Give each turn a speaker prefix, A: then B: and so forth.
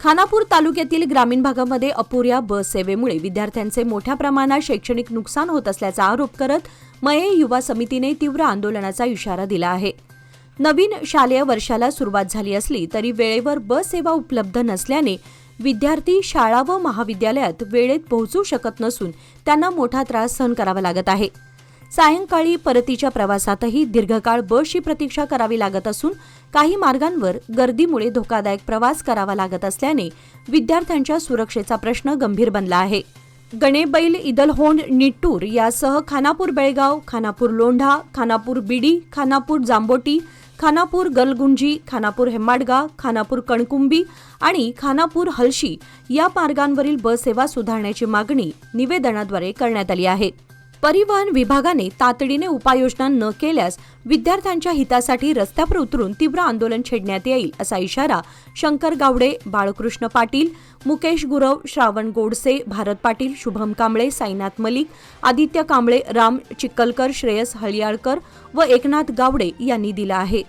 A: खानापूर तालुक्यातील ग्रामीण भागामध्ये अपुऱ्या बस सेवेमुळे विद्यार्थ्यांचे मोठ्या प्रमाणात शैक्षणिक नुकसान होत असल्याचा आरोप करत मये युवा समितीने तीव्र आंदोलनाचा इशारा दिला आहे. नवीन शालेय वर्षाला सुरुवात झाली असली तरी वेळेवर बस सेवा उपलब्ध नसल्याने विद्यार्थी शाळा व महाविद्यालयात वेळेत पोहोचू शकत नसून त्यांना मोठा त्रास सहन करावा लागत आहे. सायंकाळी परतीच्या प्रवासातही दीर्घकाळ बसची प्रतीक्षा करावी लागत असून काही मार्गांवर गर्दीमुळे धोकादायक प्रवास करावा लागत असल्याने विद्यार्थ्यांच्या सुरक्षेचा प्रश्न गंभीर बनला आहे. गणेबैल इदलहोंड निट्टूर यासह खानापूर बेळगाव, खानापूर लोंढा, खानापूर बिडी, खानापूर जांबोटी, खानापूर गलगुंजी, खानापूर हेम्माडगा, खानापूर कणकुंबी आणि खानापूर हलशी या मार्गांवरील बस सेवा सुधारण्याची मागणी निवेदनाद्वारे करण्यात आली आहे. परिवहन विभागाने तातडीने उपाययोजना न केल्यास विद्यार्थ्यांच्या हितासाठी रस्त्यावर उतरून तीव्र आंदोलन छेडण्यात येईल असा इशारा शंकर गावडे, बाळकृष्ण पाटील, मुकेश गुरव, श्रावण गोडसे, भारत पाटील, शुभम कांबळे, साईनाथ मलिक, आदित्य कांबळे, राम चिक्कलकर, श्रेयस हळियाळकर व एकनाथ गावडे यांनी दिला आहे.